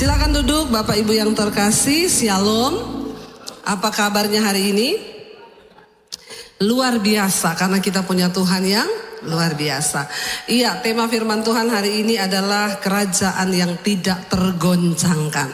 Silakan duduk Bapak Ibu yang terkasih, Shalom. Apa kabarnya hari ini? Luar biasa karena kita punya Tuhan yang luar biasa. Iya, tema firman Tuhan hari ini adalah kerajaan yang tidak tergoncangkan.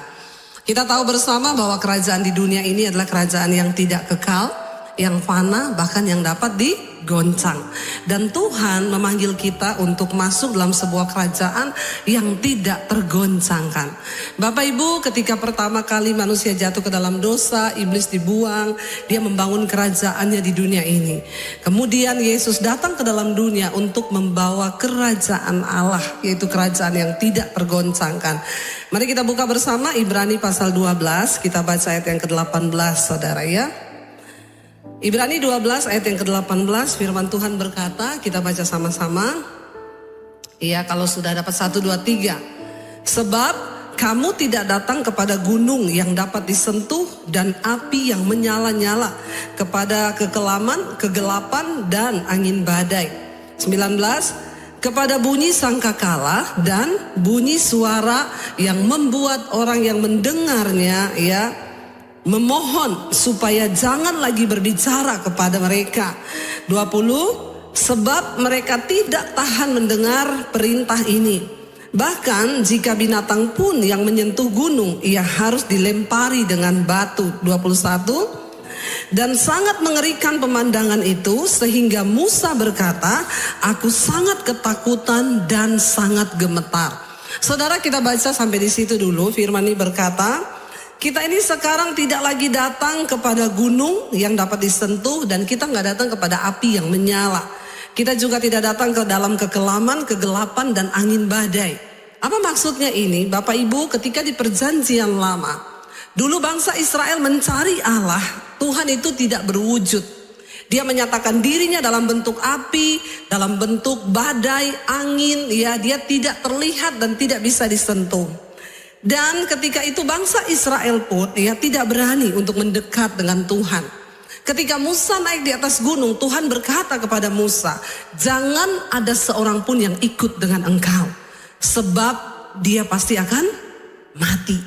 Kita tahu bersama bahwa kerajaan di dunia ini adalah kerajaan yang tidak kekal, yang fana, bahkan yang dapat digoncang. Dan Tuhan memanggil kita untuk masuk dalam sebuah kerajaan yang tidak tergoncangkan. Bapak Ibu, ketika pertama kali manusia jatuh ke dalam dosa, iblis dibuang, dia membangun kerajaannya di dunia ini. Kemudian Yesus datang ke dalam dunia untuk membawa kerajaan Allah, yaitu kerajaan yang tidak tergoncangkan. Mari kita buka bersama Ibrani pasal 12, kita baca ayat yang ke-18 saudara ya. Ibrani 12 ayat yang ke-18, firman Tuhan berkata, kita baca sama-sama. Iya, kalau sudah dapat 1, 2, 3. Sebab kamu tidak datang kepada gunung yang dapat disentuh dan api yang menyala-nyala, kepada kegelapan dan angin badai. 19, kepada bunyi sangkakala dan bunyi suara yang membuat orang yang mendengarnya memohon supaya jangan lagi berbicara kepada mereka. 20, sebab mereka tidak tahan mendengar perintah ini. Bahkan jika binatang pun yang menyentuh gunung, ia harus dilempari dengan batu. 21, dan sangat mengerikan pemandangan itu sehingga Musa berkata, aku sangat ketakutan dan sangat gemetar. Saudara, kita baca sampai di situ dulu. Firman ini berkata, kita ini sekarang tidak lagi datang kepada gunung yang dapat disentuh, dan kita nggak datang kepada api yang menyala. Kita juga tidak datang ke dalam kekelaman, kegelapan dan angin badai. Apa maksudnya ini? Bapak Ibu, ketika di perjanjian lama, dulu bangsa Israel mencari Allah, Tuhan itu tidak berwujud. Dia menyatakan dirinya dalam bentuk api, dalam bentuk badai, angin, ya, dia tidak terlihat dan tidak bisa disentuh. Dan ketika itu bangsa Israel pun tidak berani untuk mendekat dengan Tuhan. Ketika Musa naik di atas gunung, Tuhan berkata kepada Musa, jangan ada seorang pun yang ikut dengan engkau, sebab dia pasti akan mati.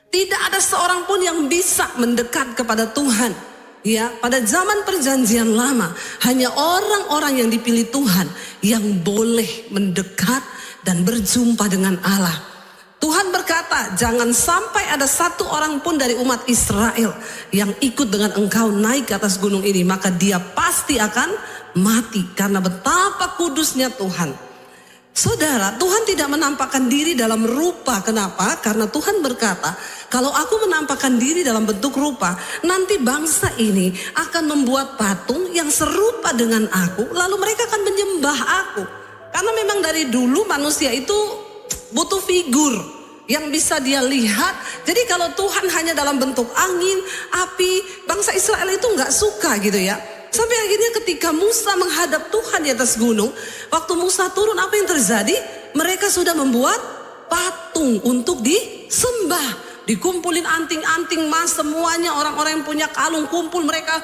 Tidak ada seorang pun yang bisa mendekat kepada Tuhan. Ya, pada zaman perjanjian lama, hanya orang-orang yang dipilih Tuhan yang boleh mendekat dan berjumpa dengan Allah. Tuhan berkata, jangan sampai ada satu orang pun dari umat Israel yang ikut dengan engkau naik ke atas gunung ini, maka dia pasti akan mati, karena betapa kudusnya Tuhan. Saudara, Tuhan tidak menampakkan diri dalam rupa. Kenapa? Karena Tuhan berkata, kalau aku menampakkan diri dalam bentuk rupa, nanti bangsa ini akan membuat patung yang serupa dengan aku, lalu mereka akan menyembah aku. Karena memang dari dulu manusia itu butuh figur yang bisa dia lihat. Jadi kalau Tuhan hanya dalam bentuk angin, api, bangsa Israel itu nggak suka gitu ya. Sampai akhirnya ketika Musa menghadap Tuhan di atas gunung, waktu Musa turun, apa yang terjadi? Mereka sudah membuat patung untuk disembah. Dikumpulin anting-anting emas semuanya, orang-orang yang punya kalung kumpul, mereka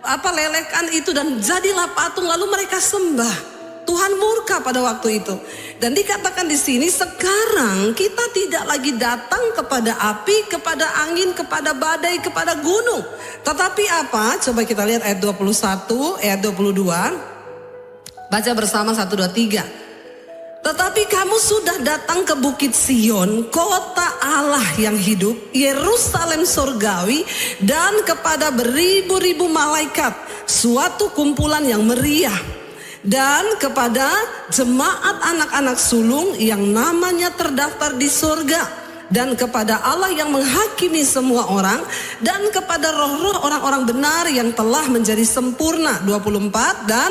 lelehkan itu dan jadilah patung, lalu mereka sembah. Tuhan murka pada waktu itu. Dan dikatakan di sini, sekarang kita tidak lagi datang kepada api, kepada angin, kepada badai, kepada gunung. Tetapi apa? Coba kita lihat ayat 21, ayat 22. Baca bersama 1, 2, 3. Tetapi kamu sudah datang ke Bukit Sion, kota Allah yang hidup, Yerusalem surgawi, dan kepada beribu-ribu malaikat, suatu kumpulan yang meriah. Dan kepada jemaat anak-anak sulung yang namanya terdaftar di surga, dan kepada Allah yang menghakimi semua orang, dan kepada roh-roh orang-orang benar yang telah menjadi sempurna. 24, dan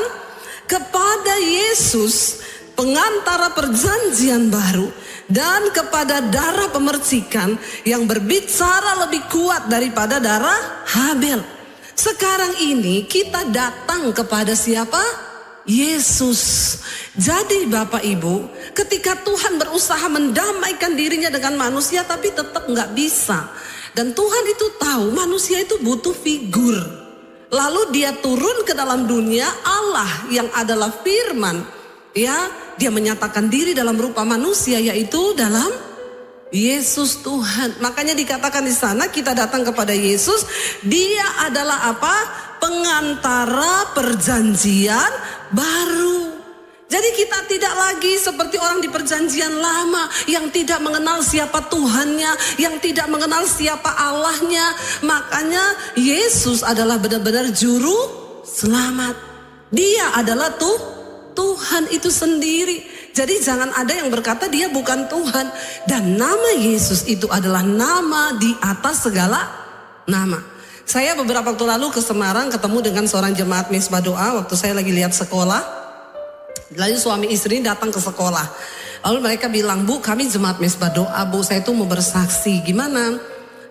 kepada Yesus pengantara perjanjian baru, dan kepada darah pemercikan yang berbicara lebih kuat daripada darah Habel. Sekarang ini kita datang kepada siapa? Yesus. Jadi Bapak Ibu, ketika Tuhan berusaha mendamaikan dirinya dengan manusia, tapi tetap nggak bisa. Dan Tuhan itu tahu manusia itu butuh figur. Lalu dia turun ke dalam dunia, Allah yang adalah firman, ya, dia menyatakan diri dalam rupa manusia, yaitu dalam Yesus Tuhan. Makanya dikatakan di sana kita datang kepada Yesus. Dia adalah apa? Pengantara perjanjian baru. Jadi kita tidak lagi seperti orang di perjanjian lama yang tidak mengenal siapa Tuhannya, yang tidak mengenal siapa Allahnya. Makanya Yesus adalah benar-benar juru selamat. Dia adalah Tuhan itu sendiri. Jadi jangan ada yang berkata dia bukan Tuhan. Dan nama Yesus itu adalah nama di atas segala nama. Saya beberapa waktu lalu ke Semarang ketemu dengan seorang jemaat Mezbah Doa waktu saya lagi lihat sekolah. Lalu suami istri datang ke sekolah. Lalu mereka bilang, Bu, kami jemaat Mezbah Doa, Bu, saya itu mau bersaksi. Gimana?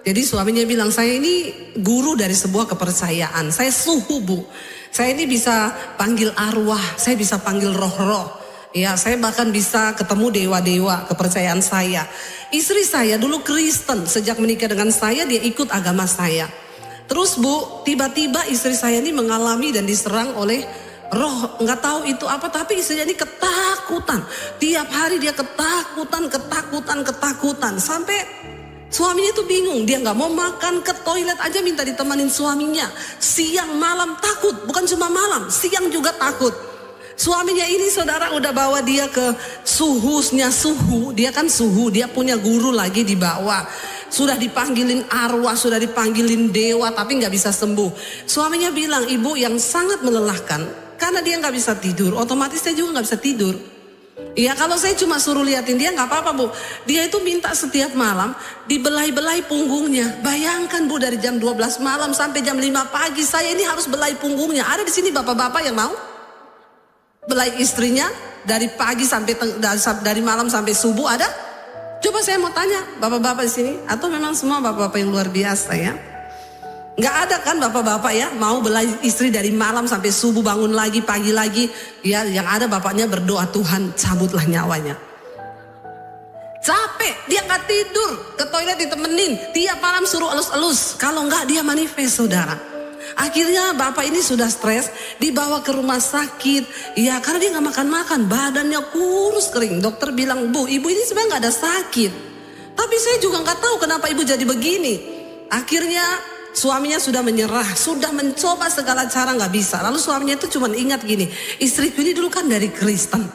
Jadi suaminya bilang, saya ini guru dari sebuah kepercayaan. Saya suhu, Bu. Saya ini bisa panggil arwah, saya bisa panggil roh-roh. Ya, saya bahkan bisa ketemu dewa-dewa kepercayaan saya. Istri saya dulu Kristen, sejak menikah dengan saya dia ikut agama saya. Terus Bu, tiba-tiba istri saya ini mengalami dan diserang oleh roh, nggak tahu itu apa, tapi istrinya ini ketakutan. Tiap hari dia ketakutan. Sampai suaminya itu bingung, dia nggak mau makan, ke toilet aja minta ditemanin suaminya. Siang malam takut, bukan cuma malam, siang juga takut. Suaminya ini saudara udah bawa dia ke suhunya suhu, dia kan suhu, dia punya guru lagi di bawah. Sudah dipanggilin arwah, sudah dipanggilin dewa, tapi nggak bisa sembuh. Suaminya bilang, ibu yang sangat melelahkan. Karena dia nggak bisa tidur, otomatis saya juga nggak bisa tidur. Ya kalau saya cuma suruh liatin dia nggak apa-apa, Bu. Dia itu minta setiap malam dibelai-belai punggungnya. Bayangkan, Bu, dari jam 12 malam sampai jam 5 pagi saya ini harus belai punggungnya. Ada di sini bapak-bapak yang mau belai istrinya dari pagi sampai dari malam sampai subuh? Ada? Coba saya mau tanya bapak-bapak di sini, atau memang semua bapak-bapak yang luar biasa ya? Nggak ada kan bapak-bapak ya mau belai istri dari malam sampai subuh, bangun lagi pagi lagi. Ya yang ada bapaknya berdoa, Tuhan cabutlah nyawanya. Capek, dia nggak tidur, ke toilet ditemenin, tiap malam suruh elus-elus. Kalau nggak dia manifest, saudara. Akhirnya bapak ini sudah stres, dibawa ke rumah sakit. Ya karena dia nggak makan-makan, badannya kurus kering. Dokter bilang, Bu, ibu ini sebenarnya nggak ada sakit. Tapi saya juga nggak tahu kenapa ibu jadi begini. Akhirnya suaminya sudah menyerah, sudah mencoba segala cara nggak bisa. Lalu suaminya itu cuma ingat gini, istriku ini dulu kan dari Kristen.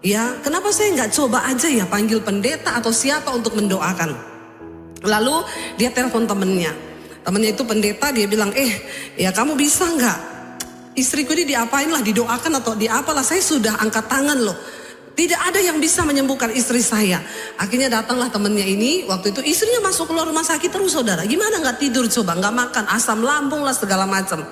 Ya, kenapa saya nggak coba aja ya panggil pendeta atau siapa untuk mendoakan. Lalu dia telepon temennya itu pendeta, dia bilang, ya kamu bisa nggak? Istriku ini diapain lah, didoakan atau diapalah, saya sudah angkat tangan loh. Tidak ada yang bisa menyembuhkan istri saya. Akhirnya datanglah temannya ini. Waktu itu istrinya masuk keluar rumah sakit terus, saudara. Gimana nggak tidur coba, nggak makan, asam lambung lah segala macam.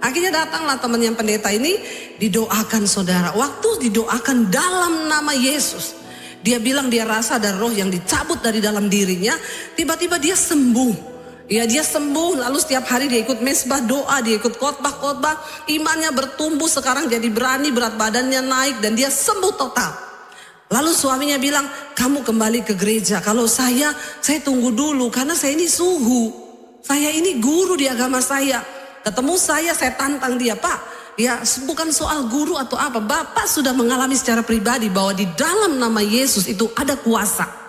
Akhirnya datanglah teman yang pendeta ini, didoakan, saudara. Waktu didoakan dalam nama Yesus, dia bilang dia rasa ada roh yang dicabut dari dalam dirinya. Tiba-tiba dia sembuh. Ya dia sembuh, lalu setiap hari dia ikut Mezbah Doa, dia ikut khotbah, imannya bertumbuh, sekarang jadi berani, berat badannya naik dan dia sembuh total. Lalu suaminya bilang, kamu kembali ke gereja. Kalau saya tunggu dulu karena saya ini suhu, saya ini guru di agama saya. Ketemu saya tantang dia, Pak, ya bukan soal guru atau apa, Bapak sudah mengalami secara pribadi bahwa di dalam nama Yesus itu ada kuasa.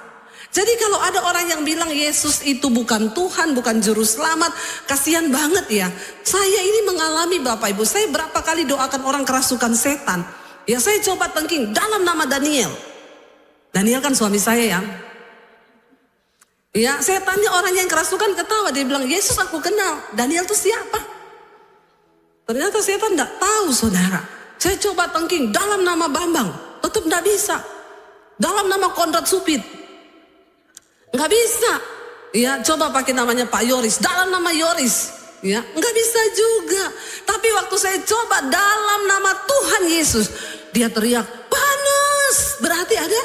Jadi kalau ada orang yang bilang Yesus itu bukan Tuhan, bukan juru selamat, kasihan banget ya. Saya ini mengalami Bapak Ibu, saya berapa kali doakan orang kerasukan setan. Ya saya coba tengking dalam nama Daniel. Daniel kan suami saya ya. Ya saya tanya orang yang kerasukan ketawa, dia bilang Yesus aku kenal. Daniel itu siapa? Ternyata setan tidak tahu, saudara. Saya coba tengking dalam nama Bambang, tetap tidak bisa. Dalam nama Konrad Supit, nggak bisa. Ya coba pakai namanya Pak Yoris, dalam nama Yoris, ya nggak bisa juga. Tapi waktu saya coba dalam nama Tuhan Yesus, dia teriak panas, berarti ada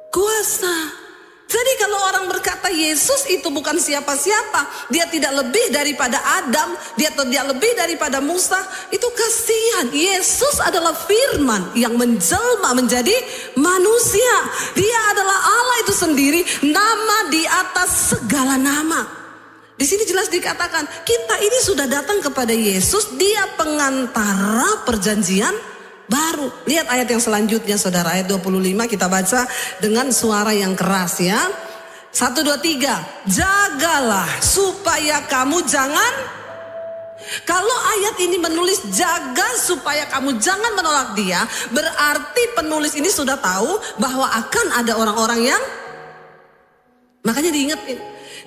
kuasa. Jadi kalau orang berkata Yesus itu bukan siapa-siapa, dia tidak lebih daripada Adam, dia tidak lebih daripada Musa, itu kasihan. Yesus adalah firman yang menjelma menjadi manusia. Dia adalah Allah itu sendiri, nama di atas segala nama. Di sini jelas dikatakan, kita ini sudah datang kepada Yesus, dia pengantara perjanjian baru. Lihat ayat yang selanjutnya, saudara, ayat 25 kita baca dengan suara yang keras ya. 1, 2, 3. Jagalah supaya kamu jangan. Kalau ayat ini menulis jaga supaya kamu jangan menolak dia, berarti penulis ini sudah tahu bahwa akan ada orang-orang yang, makanya diingetin,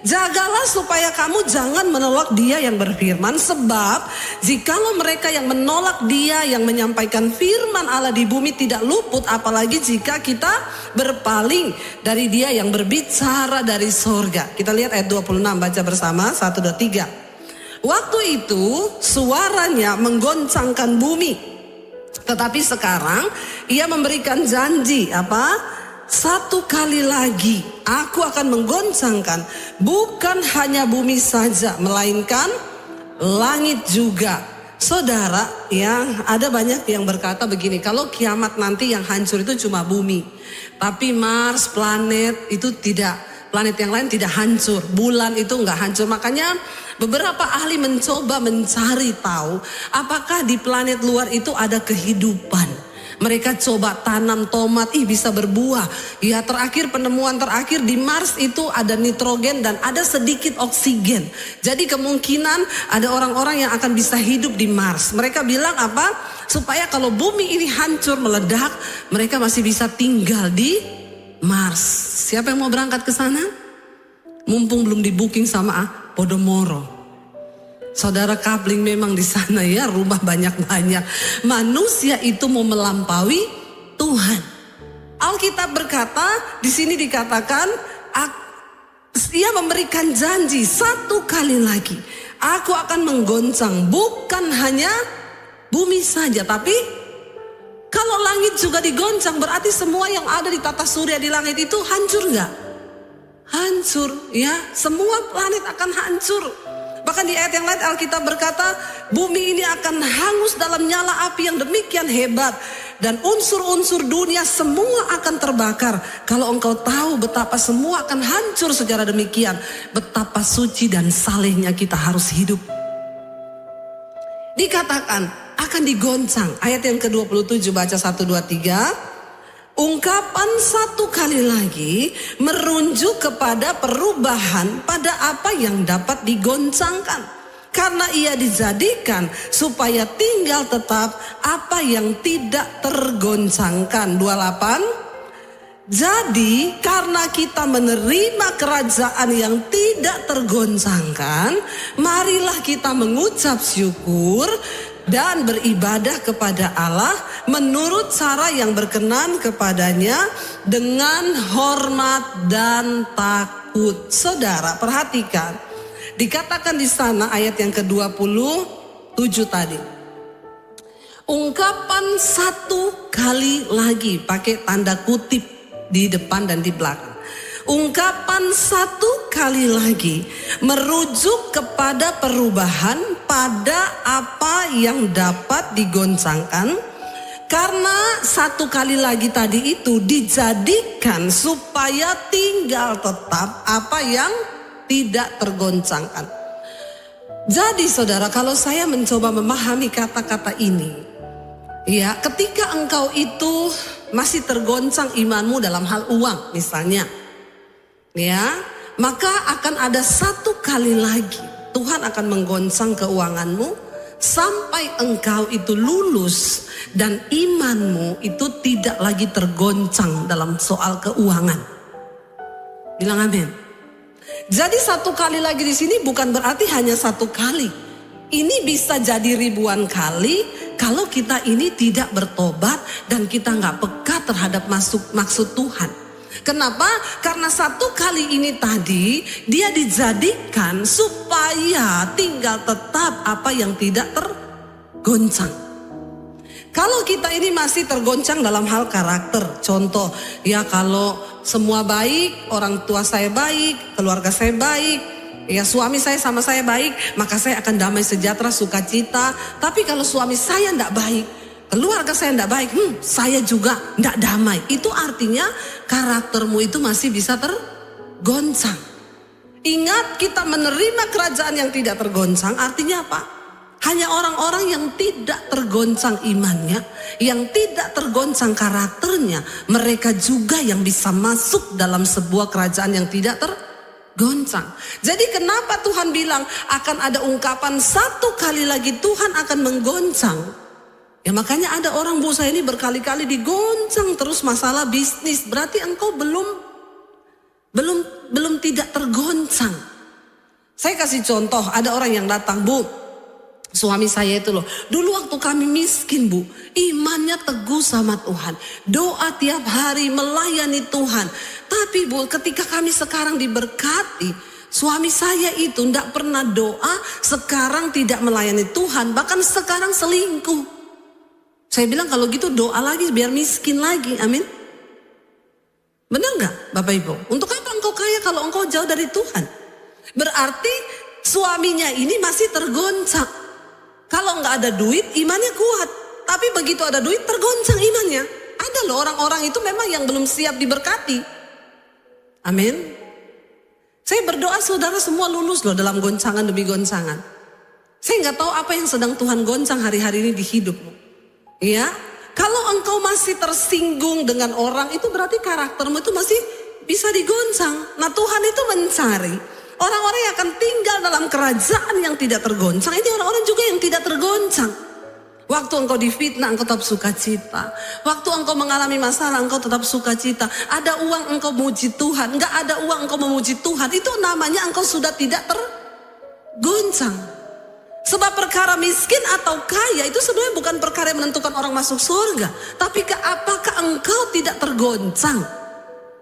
jagalah supaya kamu jangan menolak dia yang berfirman, sebab jikalau mereka yang menolak dia yang menyampaikan firman Allah di bumi tidak luput, apalagi jika kita berpaling dari dia yang berbicara dari sorga. Kita lihat ayat 26, baca bersama, 1, 2, 3. Waktu itu suaranya menggoncangkan bumi. Tetapi sekarang ia memberikan janji apa? 1 kali lagi aku akan menggoncangkan bukan hanya bumi saja, melainkan langit juga. Saudara, yang ada banyak yang berkata begini, kalau kiamat nanti yang hancur itu cuma bumi. Tapi Mars, planet itu tidak. Planet yang lain tidak hancur, bulan itu enggak hancur. Makanya beberapa ahli mencoba mencari tahu apakah di planet luar itu ada kehidupan. Mereka coba tanam tomat, bisa berbuah. Ya, terakhir penemuan terakhir di Mars itu ada nitrogen dan ada sedikit oksigen. Jadi kemungkinan ada orang-orang yang akan bisa hidup di Mars. Mereka bilang apa? Supaya kalau bumi ini hancur meledak, mereka masih bisa tinggal di Mars. Siapa yang mau berangkat ke sana? Mumpung belum di booking sama Podomoro. Saudara, coupling memang di sana ya, rumah banyak-banyak. Manusia itu mau melampaui Tuhan. Alkitab berkata, di sini dikatakan, ia memberikan janji 1 kali lagi. Aku akan menggoncang bukan hanya bumi saja, tapi kalau langit juga digoncang, berarti semua yang ada di tata surya di langit itu hancur nggak? Hancur, ya. Semua planet akan hancur. Bahkan di ayat yang lain Alkitab berkata, bumi ini akan hangus dalam nyala api yang demikian hebat. Dan unsur-unsur dunia semua akan terbakar. Kalau engkau tahu betapa semua akan hancur secara demikian, betapa suci dan salehnya kita harus hidup. Dikatakan akan digoncang. Ayat yang ke-27 baca 1, 2, 3. Ungkapan 1 kali lagi merujuk kepada perubahan pada apa yang dapat digoncangkan. Karena ia dijadikan supaya tinggal tetap apa yang tidak tergoncangkan. 28. Jadi karena kita menerima kerajaan yang tidak tergoncangkan, marilah kita mengucap syukur dan beribadah kepada Allah menurut cara yang berkenan kepadanya dengan hormat dan takut. Saudara, perhatikan. Dikatakan di sana ayat yang ke-27 tadi. Ungkapan 1 kali lagi, pakai tanda kutip di depan dan di belakang. Ungkapan 1 kali lagi merujuk kepada perubahan pada apa yang dapat digoncangkan. Karena 1 kali lagi tadi itu dijadikan supaya tinggal tetap apa yang tidak tergoncangkan. Jadi saudara, kalau saya mencoba memahami kata-kata ini, ya, ketika engkau itu masih tergoncang imanmu dalam hal uang misalnya, ya, maka akan ada 1 kali lagi Tuhan akan menggoncang keuanganmu sampai engkau itu lulus dan imanmu itu tidak lagi tergoncang dalam soal keuangan. Bilang amin. Jadi 1 kali lagi di sini bukan berarti hanya 1 kali. Ini bisa jadi ribuan kali kalau kita ini tidak bertobat dan kita nggak peka terhadap maksud Tuhan. Kenapa? Karena 1 kali ini tadi dia dijadikan supaya tinggal tetap apa yang tidak tergoncang. Kalau kita ini masih tergoncang dalam hal karakter, contoh ya, kalau semua baik, orang tua saya baik, keluarga saya baik, ya suami saya sama saya baik, maka saya akan damai sejahtera, sukacita. Tapi kalau suami saya tidak baik, keluarga saya tidak baik, saya juga tidak damai. Itu artinya karaktermu itu masih bisa tergoncang. Ingat, kita menerima kerajaan yang tidak tergoncang artinya apa? Hanya orang-orang yang tidak tergoncang imannya, yang tidak tergoncang karakternya, mereka juga yang bisa masuk dalam sebuah kerajaan yang tidak tergoncang. Jadi kenapa Tuhan bilang akan ada ungkapan satu kali lagi Tuhan akan menggoncang? Ya makanya ada orang, Bu, saya ini berkali-kali digoncang terus masalah bisnis. Berarti engkau belum tidak tergoncang. Saya kasih contoh, ada orang yang datang, Bu, suami saya itu loh, dulu waktu kami miskin, Bu, imannya teguh sama Tuhan, doa tiap hari, melayani Tuhan. Tapi Bu, ketika kami sekarang diberkati, suami saya itu tidak pernah doa, sekarang tidak melayani Tuhan, bahkan sekarang selingkuh. Saya bilang kalau gitu doa lagi biar miskin lagi, amin. Benar gak Bapak Ibu? Untuk apa engkau kaya kalau engkau jauh dari Tuhan? Berarti suaminya ini masih tergoncang. Kalau nggak ada duit, imannya kuat. Tapi begitu ada duit, tergoncang imannya. Ada loh orang-orang itu memang yang belum siap diberkati. Amin. Saya berdoa saudara semua lulus loh dalam goncangan demi goncangan. Saya nggak tahu apa yang sedang Tuhan goncang hari-hari ini di hidupmu. Ya, kalau engkau masih tersinggung dengan orang, itu berarti karaktermu itu masih bisa digoncang. Nah Tuhan itu mencari orang-orang yang akan tinggal dalam kerajaan yang tidak tergoncang. Ini orang-orang juga yang tidak tergoncang. Waktu engkau difitnah, engkau tetap sukacita. Waktu engkau mengalami masalah, engkau tetap sukacita. Ada uang, engkau memuji Tuhan. Enggak ada uang, engkau memuji Tuhan. Itu namanya engkau sudah tidak tergoncang. Sebab perkara miskin atau kaya itu sebenarnya bukan perkara yang menentukan orang masuk surga. Tapi apakah engkau tidak tergoncang?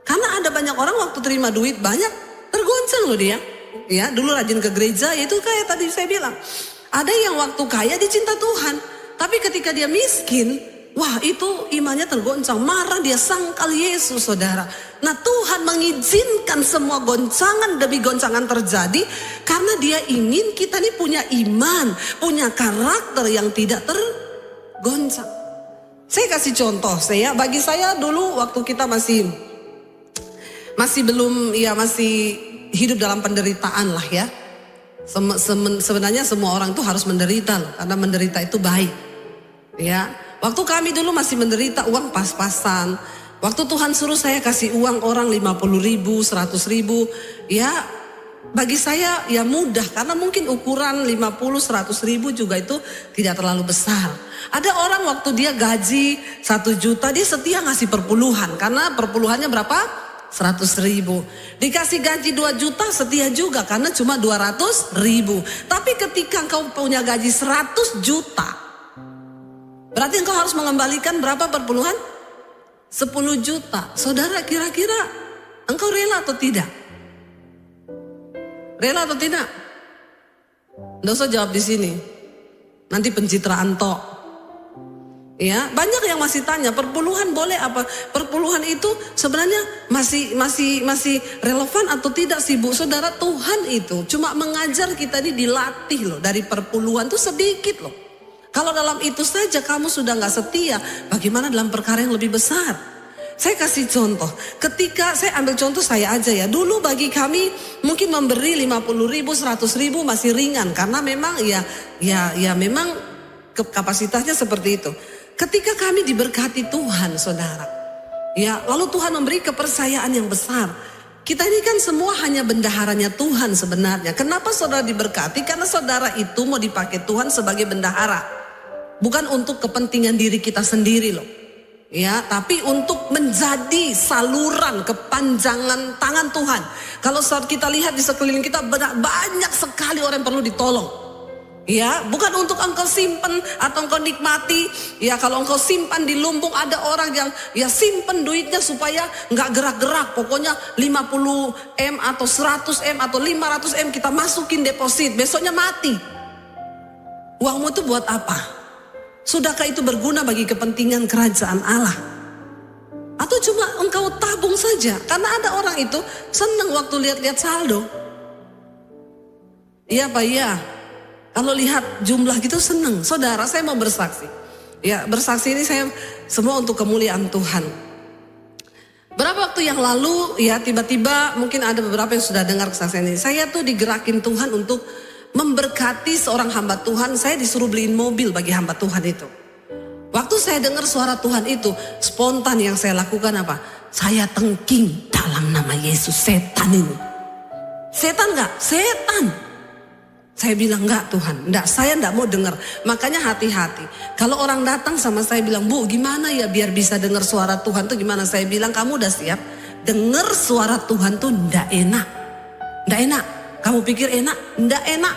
Karena ada banyak orang waktu terima duit banyak, tergoncang loh dia. Ya, dulu rajin ke gereja, itu kayak tadi saya bilang. Ada yang waktu kaya dicinta Tuhan, tapi ketika dia miskin, wah itu imannya tergoncang, marah, dia sangkal Yesus, saudara. Nah Tuhan mengizinkan semua goncangan demi goncangan terjadi karena dia ingin kita ini punya iman, punya karakter yang tidak tergoncang. Saya kasih contoh, bagi saya dulu waktu kita masih belum, ya masih hidup dalam penderitaan lah ya. Sebenarnya semua orang itu harus menderita loh, karena menderita itu baik. Ya, waktu kami dulu masih menderita, uang pas-pasan. Waktu Tuhan suruh saya kasih uang orang 50.000, 100.000, ya bagi saya ya mudah, karena mungkin ukuran 50-100.000 juga itu tidak terlalu besar. Ada orang waktu dia gaji 1 juta, dia setia ngasih perpuluhan, karena perpuluhannya berapa? 100.000. Dikasih gaji 2 juta setia juga, karena cuma 200.000. Tapi ketika engkau punya gaji 100 juta, berarti engkau harus mengembalikan berapa perpuluhan? 10 juta. Saudara, kira-kira engkau rela atau tidak? Rela atau tidak? Nggak usah jawab di sini. Nanti pencitraan tok. Ya, banyak yang masih tanya, perpuluhan boleh apa? Perpuluhan itu sebenarnya masih relevan atau tidak sih, Bu? Saudara, Tuhan itu cuma mengajar kita ini dilatih loh, dari perpuluhan itu sedikit loh. Kalau dalam itu saja kamu sudah gak setia, bagaimana dalam perkara yang lebih besar? Saya kasih contoh, ketika saya ambil contoh saya aja ya, dulu bagi kami mungkin memberi 50.000, 100.000 masih ringan, karena memang ya memang kapasitasnya seperti itu. Ketika kami diberkati Tuhan, saudara, ya lalu Tuhan memberi kepercayaan yang besar. Kita ini kan semua hanya bendaharanya Tuhan sebenarnya. Kenapa saudara diberkati? Karena saudara itu mau dipakai Tuhan sebagai bendahara. Bukan untuk kepentingan diri kita sendiri loh. Ya, tapi untuk menjadi saluran kepanjangan tangan Tuhan. Kalau saat kita lihat di sekeliling kita banyak sekali orang yang perlu ditolong. Ya, bukan untuk engkau simpen atau engkau nikmati. Ya, kalau engkau simpan di lumbung, ada orang yang ya simpen duitnya supaya nggak gerak-gerak. Pokoknya 50M atau 100M atau 500M kita masukin deposit, besoknya mati. Uangmu itu buat apa? Sudahkah itu berguna bagi kepentingan kerajaan Allah? Atau cuma engkau tabung saja? Karena ada orang itu senang waktu lihat-lihat saldo. Iya Pak, iya. Kalau lihat jumlah gitu senang. Saudara, saya mau bersaksi. Ya, bersaksi ini saya semua untuk kemuliaan Tuhan. Berapa waktu yang lalu ya tiba-tiba mungkin ada beberapa yang sudah dengar kesaksian ini. Saya tuh digerakin Tuhan untuk memberkati seorang hamba Tuhan, saya disuruh beliin mobil bagi hamba Tuhan itu. Waktu saya dengar suara Tuhan itu, spontan yang saya lakukan apa? Saya tengking dalam nama Yesus, setan ini. Setan enggak? Setan. Saya bilang enggak Tuhan, enggak, saya enggak mau dengar. Makanya hati-hati. Kalau orang datang sama saya bilang, Bu gimana ya biar bisa dengar suara Tuhan tuh gimana? Saya bilang kamu udah siap? Dengar suara Tuhan tuh enggak enak. Enggak enak. Kamu pikir enak? Enggak enak.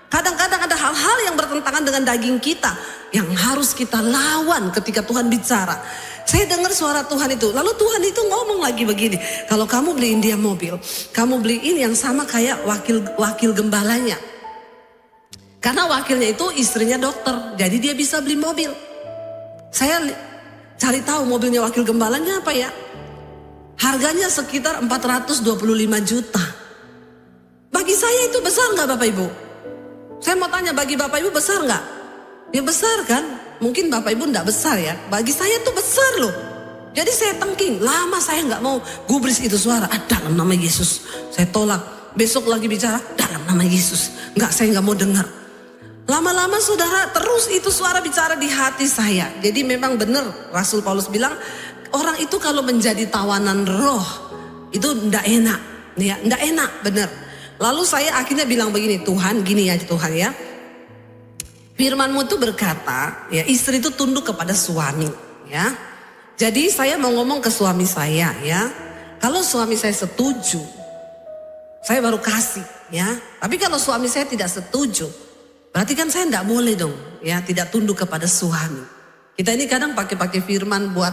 Kadang-kadang ada hal-hal yang bertentangan dengan daging kita yang harus kita lawan ketika Tuhan bicara. Saya dengar suara Tuhan itu. Lalu Tuhan itu ngomong lagi begini. Kalau kamu beliin dia mobil, kamu beliin yang sama kayak wakil gembalanya. Karena wakilnya itu istrinya dokter, jadi dia bisa beli mobil. Saya cari tahu mobilnya wakil gembalanya apa ya. Harganya sekitar 425 juta. Bagi saya itu besar nggak Bapak Ibu? Saya mau tanya, bagi Bapak Ibu besar nggak? Ya besar kan? Mungkin Bapak Ibu nggak besar ya. Bagi saya itu besar loh. Jadi saya tengking, lama saya nggak mau gubris itu suara. Dalam nama Yesus, saya tolak. Besok lagi bicara, dalam nama Yesus. Nggak, saya nggak mau dengar. Lama-lama saudara, terus itu suara bicara di hati saya. Jadi memang benar Rasul Paulus bilang, orang itu kalau menjadi tawanan roh, itu ndak enak. Ya, ndak enak, benar. Lalu saya akhirnya bilang begini, Tuhan gini ya Tuhan ya. Firman-Mu itu berkata, ya istri itu tunduk kepada suami. Ya, jadi saya mau ngomong ke suami saya ya. Kalau suami saya setuju, saya baru kasih ya. Tapi kalau suami saya tidak setuju, berarti kan saya tidak boleh dong ya tidak tunduk kepada suami. Kita ini kadang pakai firman buat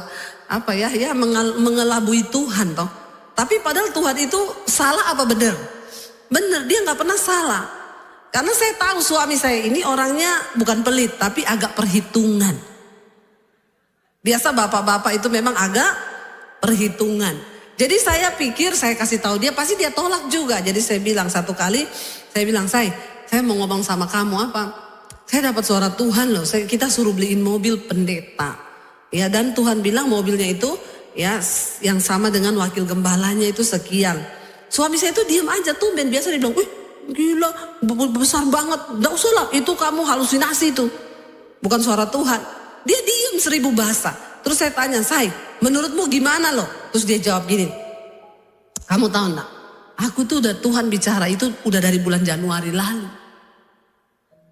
apa ya mengelabui Tuhan toh. Tapi padahal Tuhan itu salah apa benar? Benar, dia nggak pernah salah. Karena saya tahu suami saya ini orangnya bukan pelit tapi agak perhitungan. Biasa bapak-bapak itu memang agak perhitungan. Jadi saya pikir saya kasih tahu dia pasti dia tolak juga. Jadi saya bilang satu kali, saya bilang saya mau ngomong sama kamu apa? Saya dapat suara Tuhan loh, kita suruh beliin mobil pendeta. Ya dan Tuhan bilang mobilnya itu ya yang sama dengan wakil gembalanya itu sekian. Suami saya itu diam aja tuh, biasa dia bilang, wih gila besar banget. Nggak usah lah, itu kamu halusinasi itu. Bukan suara Tuhan. Dia diam 1000 bahasa. Terus saya tanya, menurutmu gimana loh? Terus dia jawab gini, kamu tahu enggak? Aku tuh udah Tuhan bicara itu udah dari bulan Januari lalu.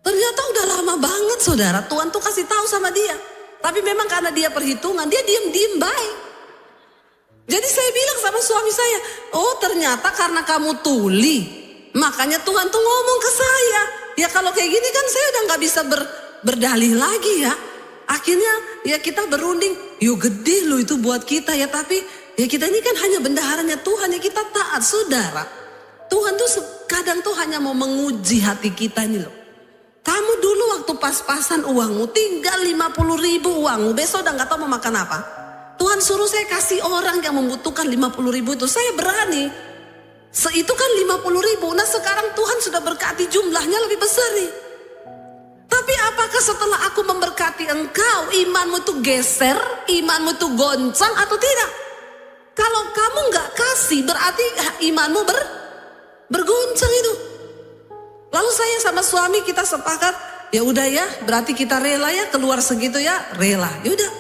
Ternyata udah lama banget saudara, Tuhan tuh kasih tahu sama dia. Tapi memang karena dia perhitungan, dia diem baik. Jadi saya bilang sama suami saya, oh ternyata karena kamu tuli, makanya Tuhan tuh ngomong ke saya. Ya kalau kayak gini kan saya udah gak bisa berdalih lagi ya. Akhirnya ya kita berunding, yuk gede loh itu buat kita ya. Tapi ya kita ini kan hanya bendaharanya Tuhan ya, kita taat saudara. Tuhan tuh kadang tuh hanya mau menguji hati kita ini loh. Kamu dulu waktu pas-pasan uangmu tinggal 50.000 uangmu, besok udah gak tahu mau makan apa. Tuhan suruh saya kasih orang yang membutuhkan 50.000 itu, saya berani. Itu kan 50.000, nah sekarang Tuhan sudah berkati jumlahnya lebih besar nih. Tapi apakah setelah aku memberkati engkau, imanmu tuh geser, imanmu tuh goncang atau tidak? Kalau kamu gak kasih berarti imanmu bergoncang itu. Lalu saya sama suami kita sepakat, ya udah ya, berarti kita rela ya keluar segitu ya, rela. Ya udah,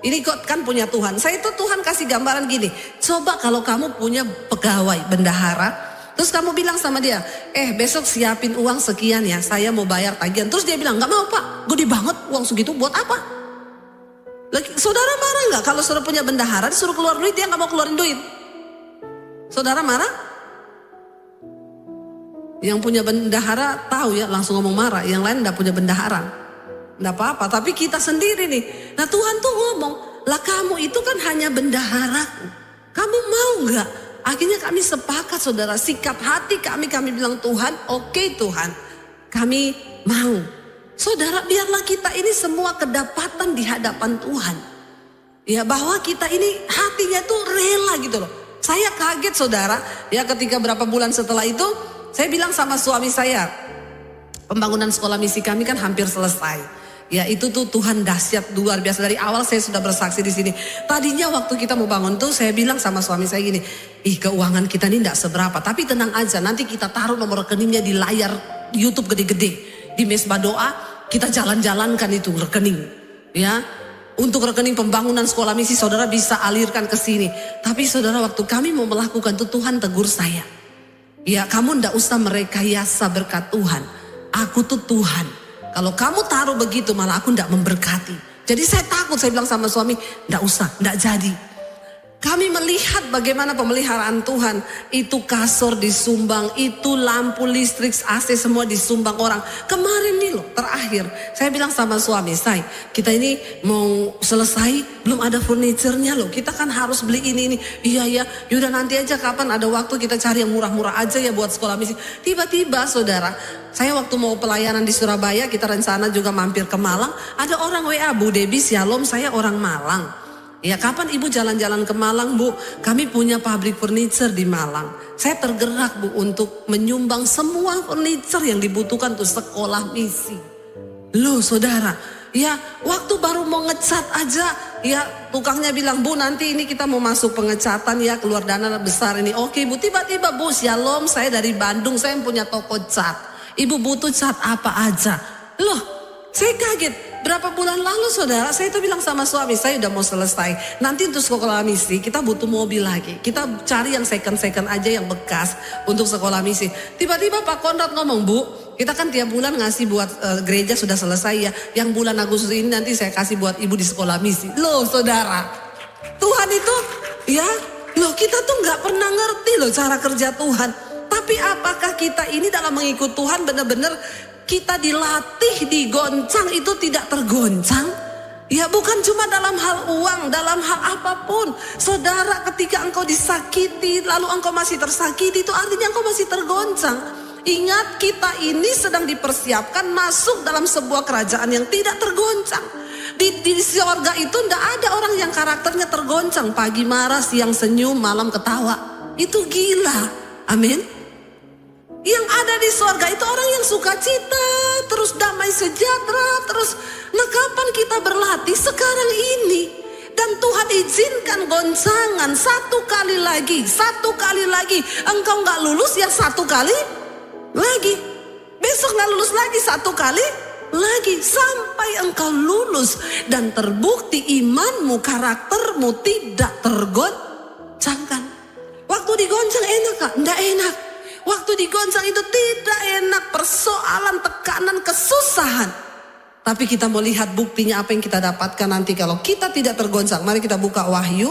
ini kan punya Tuhan. Saya itu Tuhan kasih gambaran gini, coba kalau kamu punya pegawai bendahara, terus kamu bilang sama dia, besok siapin uang sekian ya, saya mau bayar tagihan. Terus dia bilang, nggak mau Pak, gede banget uang segitu buat apa? Saudara marah nggak kalau saudara punya bendahara disuruh keluar duit, dia nggak mau keluarin duit? Saudara marah? Yang punya bendahara tahu ya, langsung ngomong marah. Yang lain enggak punya bendahara, enggak apa-apa. Tapi kita sendiri nih. Nah Tuhan tuh ngomong, lah kamu itu kan hanya bendaharaku. Kamu mau enggak? Akhirnya kami sepakat saudara, sikap hati kami bilang Tuhan, oke Tuhan, kami mau. Saudara, biarlah kita ini semua kedapatan di hadapan Tuhan. Ya bahwa kita ini hatinya tuh rela gitu loh. Saya kaget saudara, ya ketika berapa bulan setelah itu, saya bilang sama suami saya, pembangunan sekolah misi kami kan hampir selesai. Ya itu tuh Tuhan dahsyat luar biasa. Dari awal saya sudah bersaksi di sini. Tadinya waktu kita mau bangun tuh saya bilang sama suami saya gini, keuangan kita ini enggak seberapa. Tapi tenang aja, nanti kita taruh nomor rekeningnya di layar YouTube gede-gede. Di mesbah doa kita jalan-jalankan itu rekening. Ya, untuk rekening pembangunan sekolah misi saudara bisa alirkan ke sini. Tapi saudara, waktu kami mau melakukan itu Tuhan tegur saya. Ya, kamu ndak usah merekayasa berkat Tuhan. Aku tuh Tuhan. Kalau kamu taruh begitu malah aku ndak memberkati. Jadi saya takut, saya bilang sama suami, ndak usah, ndak jadi. Kami melihat bagaimana pemeliharaan Tuhan. Itu kasur disumbang, itu lampu listrik, AC semua disumbang orang. Kemarin nih loh, terakhir. Saya bilang sama suami, say, kita ini mau selesai, belum ada furniturnya loh. Kita kan harus beli ini. Iya, yaudah nanti aja kapan ada waktu kita cari yang murah-murah aja ya buat sekolah misi. Tiba-tiba saudara, saya waktu mau pelayanan di Surabaya, kita rencana juga mampir ke Malang. Ada orang WA, Bu Debbie, shalom, saya orang Malang. Ya, kapan ibu jalan-jalan ke Malang, Bu? Kami punya pabrik furniture di Malang. Saya tergerak, Bu, untuk menyumbang semua furniture yang dibutuhkan untuk sekolah misi. Loh saudara, ya waktu baru mau ngecat aja, ya tukangnya bilang, Bu nanti ini kita mau masuk pengecatan ya, keluar dana besar ini. Oke Bu, tiba-tiba Bu, shalom, saya dari Bandung, saya punya toko cat. Ibu butuh cat apa aja? Loh, saya kaget. Berapa bulan lalu saudara, saya itu bilang sama suami, saya udah mau selesai. Nanti untuk sekolah misi kita butuh mobil lagi. Kita cari yang second aja, yang bekas untuk sekolah misi. Tiba-tiba Pak Konrad ngomong, Bu, kita kan tiap bulan ngasih buat gereja sudah selesai ya. Yang bulan Agustus ini nanti saya kasih buat ibu di sekolah misi. Loh saudara, Tuhan itu ya, loh kita tuh gak pernah ngerti loh cara kerja Tuhan. Tapi apakah kita ini dalam mengikut Tuhan benar-benar kita dilatih, digoncang itu tidak tergoncang? Ya bukan cuma dalam hal uang, dalam hal apapun. Saudara, ketika engkau disakiti lalu engkau masih tersakiti, itu artinya engkau masih tergoncang. Ingat, kita ini sedang dipersiapkan masuk dalam sebuah kerajaan yang tidak tergoncang. Di surga itu tidak ada orang yang karakternya tergoncang. Pagi marah, siang senyum, malam ketawa. Itu gila. Amin. Yang ada di surga itu orang yang sukacita, terus damai sejahtera, terus. Nah kapan kita berlatih? Sekarang ini. Dan Tuhan izinkan goncangan satu kali lagi. Engkau gak lulus ya satu kali lagi. Besok gak lulus lagi satu kali lagi. Sampai engkau lulus dan terbukti imanmu, karaktermu tidak tergoncangkan. Waktu digoncang enak Kak? Nggak enak. Waktu digoncang itu tidak enak, persoalan, tekanan, kesusahan. Tapi kita mau lihat buktinya apa yang kita dapatkan nanti kalau kita tidak tergoncang. Mari kita buka Wahyu.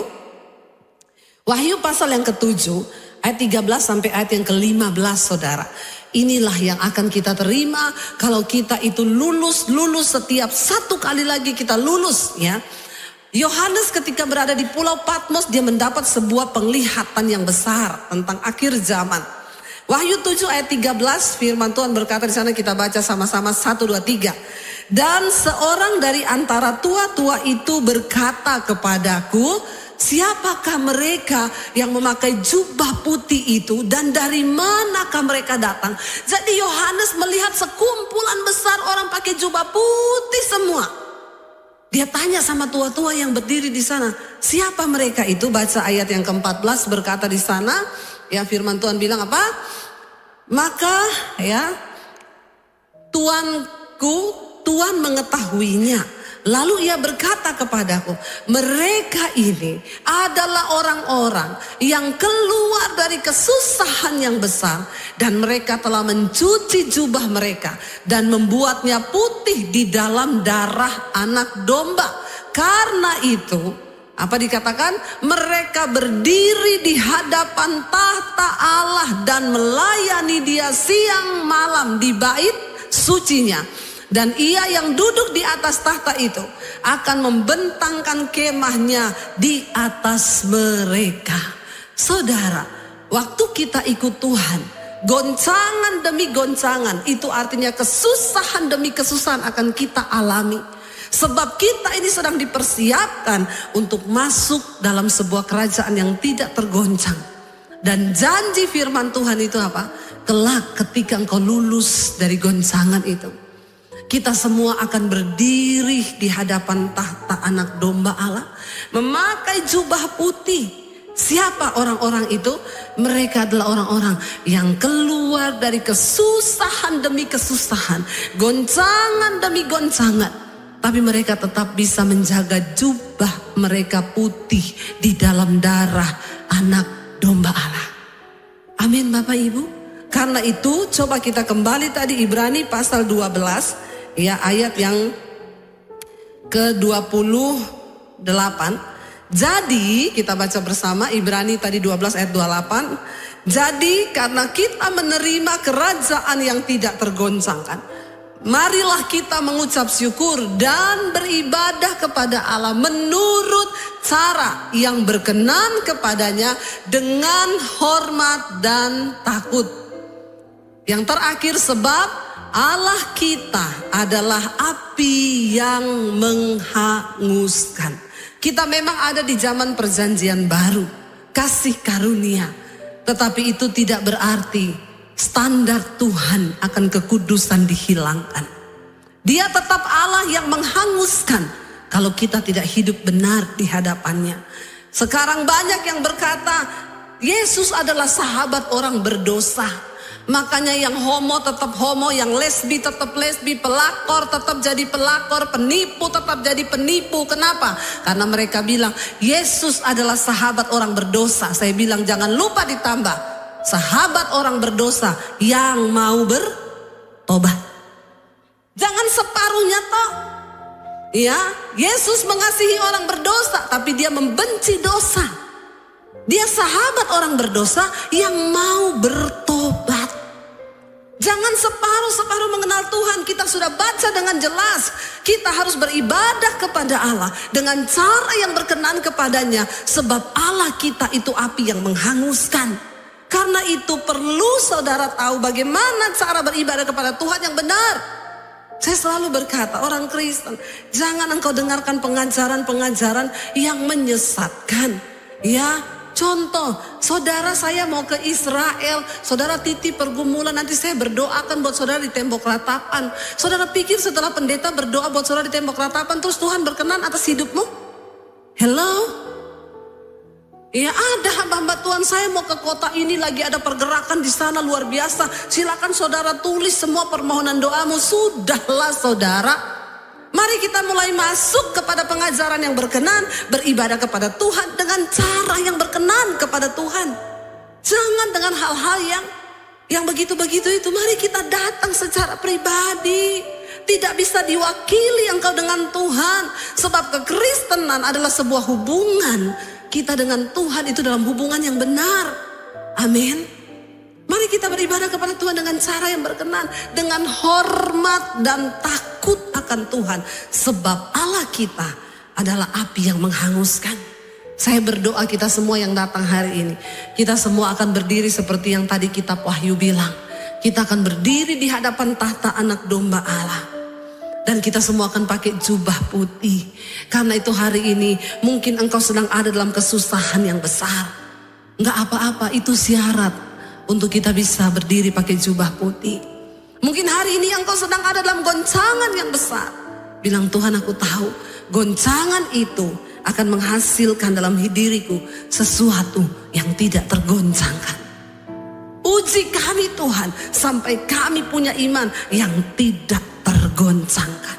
Wahyu pasal yang ke-7, ayat 13 sampai ayat yang ke-15 saudara. Inilah yang akan kita terima kalau kita itu lulus setiap satu kali lagi kita lulus ya. Yohanes ketika berada di Pulau Patmos dia mendapat sebuah penglihatan yang besar tentang akhir zaman. Wahyu 7 ayat 13 firman Tuhan berkata di sana, kita baca sama-sama 1, 2, 3. Dan seorang dari antara tua-tua itu berkata kepadaku, siapakah mereka yang memakai jubah putih itu dan dari manakah mereka datang? Jadi Yohanes melihat sekumpulan besar orang pakai jubah putih semua. Dia tanya sama tua-tua yang berdiri di sana, siapa mereka itu? Baca ayat yang ke-14 berkata di sana, ya firman Tuhan bilang apa? Maka ya Tuhan mengetahuinya. Lalu ia berkata kepadaku, mereka ini adalah orang-orang yang keluar dari kesusahan yang besar. Dan mereka telah mencuci jubah mereka dan membuatnya putih di dalam darah anak domba. Karena itu apa dikatakan? Mereka berdiri di hadapan tahta Allah dan melayani Dia siang malam di bait sucinya. Dan Ia yang duduk di atas tahta itu akan membentangkan kemahnya di atas mereka. Saudara, waktu kita ikut Tuhan, goncangan demi goncangan, itu artinya kesusahan demi kesusahan akan kita alami. Sebab kita ini sedang dipersiapkan untuk masuk dalam sebuah kerajaan yang tidak tergoncang. Dan janji firman Tuhan itu apa? Kelak ketika engkau lulus dari goncangan itu, kita semua akan berdiri di hadapan tahta anak domba Allah, memakai jubah putih Siapa orang-orang itu? Mereka adalah orang-orang yang keluar dari kesusahan demi kesusahan, goncangan demi goncangan, tapi mereka tetap bisa menjaga jubah mereka putih di dalam darah anak domba Allah. Amin Bapak Ibu. Karena itu coba kita kembali tadi Ibrani pasal 12 ya, ayat yang ke-28. Jadi kita baca bersama Ibrani tadi 12 ayat 28. Jadi karena kita menerima kerajaan yang tidak tergoncangkan, marilah kita mengucap syukur dan beribadah kepada Allah menurut cara yang berkenan kepadanya dengan hormat dan takut. Yang terakhir, sebab Allah kita adalah api yang menghanguskan. Kita memang ada di zaman perjanjian baru, kasih karunia. Tetapi itu tidak berarti standar Tuhan akan kekudusan dihilangkan. Dia tetap Allah yang menghanguskan kalau kita tidak hidup benar di hadapannya. Sekarang banyak yang berkata, Yesus adalah sahabat orang berdosa. Makanya yang homo tetap homo, yang lesbi tetap lesbi, pelakor tetap jadi pelakor, penipu tetap jadi penipu. Kenapa? Karena mereka bilang Yesus adalah sahabat orang berdosa. Saya bilang jangan lupa ditambah sahabat orang berdosa yang mau bertobat. Jangan separuhnya toh. Ya, Yesus mengasihi orang berdosa tapi dia membenci dosa. Dia sahabat orang berdosa yang mau bertobat. Jangan separuh-separuh mengenal Tuhan. Kita sudah baca dengan jelas. Kita harus beribadah kepada Allah dengan cara yang berkenan kepadanya. Sebab Allah kita itu api yang menghanguskan. Karena itu perlu saudara tahu bagaimana cara beribadah kepada Tuhan yang benar. Saya selalu berkata, orang Kristen, jangan engkau dengarkan pengajaran-pengajaran yang menyesatkan. Ya, contoh, saudara saya mau ke Israel, saudara titip pergumulan, nanti saya berdoakan buat saudara di tembok ratapan. Saudara pikir setelah pendeta berdoa buat saudara di tembok ratapan, terus Tuhan berkenan atas hidupmu? Hello? Ya ada hamba-hamba Tuhan, saya mau ke kota ini, lagi ada pergerakan di sana luar biasa. Silakan saudara tulis semua permohonan doamu. Sudahlah saudara. Mari kita mulai masuk kepada pengajaran yang berkenan, beribadah kepada Tuhan dengan cara yang berkenan kepada Tuhan. Jangan dengan hal-hal yang begitu-begitu itu. Mari kita datang secara pribadi. Tidak bisa diwakili engkau dengan Tuhan. Sebab kekristenan adalah sebuah hubungan. Kita dengan Tuhan itu dalam hubungan yang benar. Amin. Mari kita beribadah kepada Tuhan dengan cara yang berkenan, dengan hormat dan takut akan Tuhan. Sebab Allah kita adalah api yang menghanguskan. Saya berdoa kita semua yang datang hari ini, kita semua akan berdiri seperti yang tadi kitab Wahyu bilang. Kita akan berdiri di hadapan tahta anak domba Allah. Dan kita semua akan pakai jubah putih. Karena itu hari ini mungkin engkau sedang ada dalam kesusahan yang besar. Enggak apa-apa, itu syarat untuk kita bisa berdiri pakai jubah putih. Mungkin hari ini engkau sedang ada dalam goncangan yang besar. Bilang, Tuhan, aku tahu goncangan itu akan menghasilkan dalam diriku sesuatu yang tidak tergoncangkan. Uji kami Tuhan sampai kami punya iman yang tidak tergoncangkan.